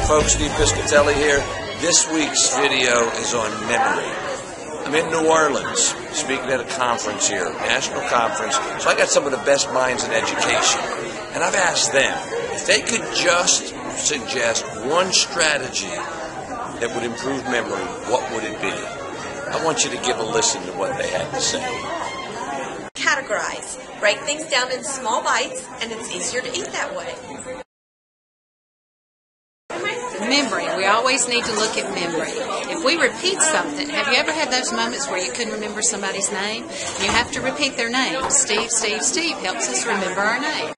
folks, Steve Piscitelli here. This week's video is on memory. I'm in New Orleans, speaking at a conference here, national conference, so I got some of the best minds in education. And I've asked them if they could just suggest one strategy that would improve memory, what would it be? I want you to give a listen to what they had to say. Categorize. Break things down in small bites, and it's easier to eat that way. Memory. We always need to look at memory. If we repeat something, have you ever had those moments where you couldn't remember somebody's name? You have to repeat their name. Steve, Steve, Steve helps us remember our name.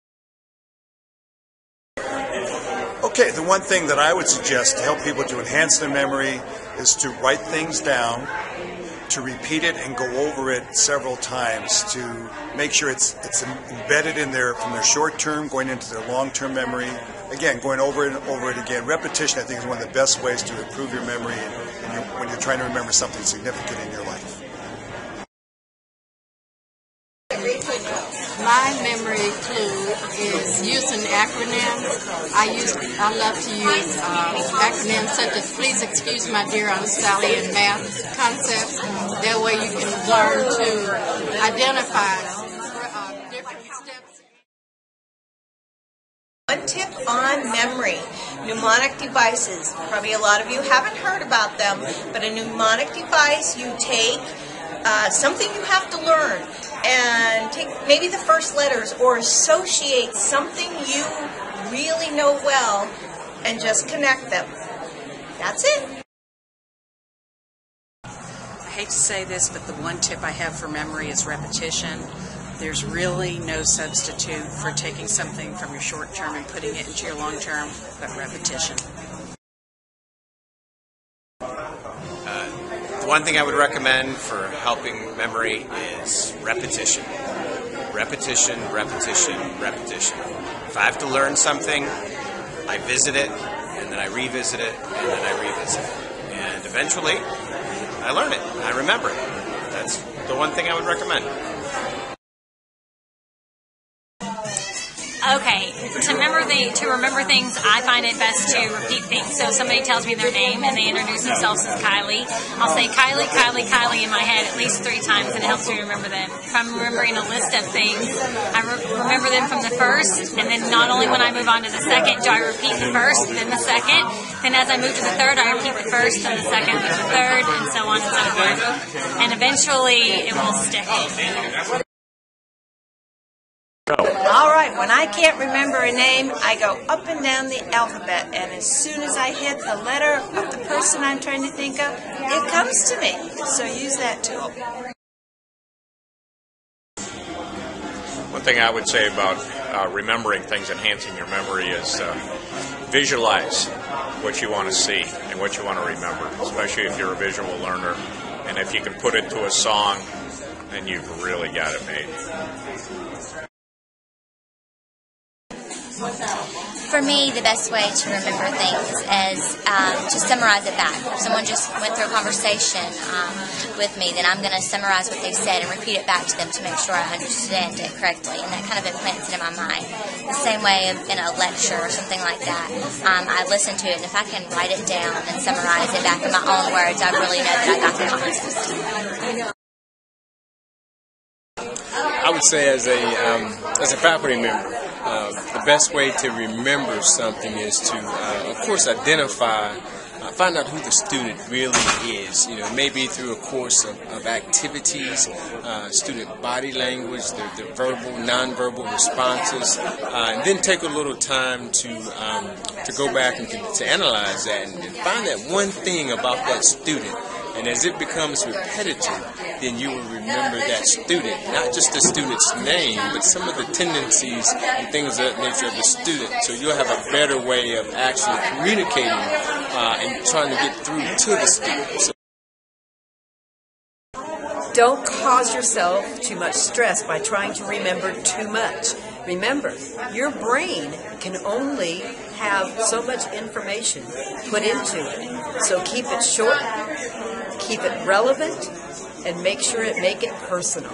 Okay, the one thing that I would suggest to help people to enhance their memory is to write things down, to repeat it and go over it several times to make sure it's embedded in their from their short term going into their long term memory. Again, going over it and over it again. Repetition, I think, is one of the best ways to improve your memory when you're trying to remember something significant in your life. My memory clue is using acronyms. I love to use acronyms such as "Please excuse my dear Aunt Sally" and math concepts. That way you can learn to identify different steps. One tip on memory, mnemonic devices. Probably a lot of you haven't heard about them, but a mnemonic device, you take something you have to learn and take maybe the first letters or associate something you really know well and just connect them. That's it. I hate to say this, but the one tip I have for memory is repetition. There's really no substitute for taking something from your short term and putting it into your long term, but repetition. The one thing I would recommend for helping memory is repetition. Repetition, repetition, repetition. If I have to learn something, I visit it, and then I revisit it, and then I revisit it. And eventually, I learn it, I remember it. That's the one thing I would recommend. Okay, to remember things, I find it best to repeat things. So if somebody tells me their name and they introduce themselves as Kylie, I'll say Kylie, Kylie, Kylie in my head at least 3 times, and it helps me remember them. If I'm remembering a list of things, I remember them from the first, and then not only when I move on to the second do I repeat the first, then the second, then as I move to the third, I repeat the first, then the second, then the third, and so on and so forth. And eventually it will stick. All right, when I can't remember a name, I go up and down the alphabet, and as soon as I hit the letter of the person I'm trying to think of, it comes to me. So use that tool. One thing I would say about remembering things, enhancing your memory, is visualize what you want to see and what you want to remember, especially if you're a visual learner. And if you can put it to a song, then you've really got it made. For me, the best way to remember things is to summarize it back. If someone just went through a conversation with me, then I'm going to summarize what they said and repeat it back to them to make sure I understand it correctly, and that kind of implants it in my mind. The same way in a lecture or something like that, I listen to it, and if I can write it down and summarize it back in my own words, I really know that I got the concept. I would say as a faculty member, the best way to remember something is to, of course, find out who the student really is. You know, maybe through a course of activities, student body language, the verbal, nonverbal responses, and then take a little time to go back and to analyze that and find that one thing about that student. And as it becomes repetitive, then you will remember that student, not just the student's name, but some of the tendencies and things of that nature of the student. So you'll have a better way of actually communicating and trying to get through to the student. So don't cause yourself too much stress by trying to remember too much. Remember, your brain can only have so much information put into it. So keep it short, keep it relevant, and make sure make it personal.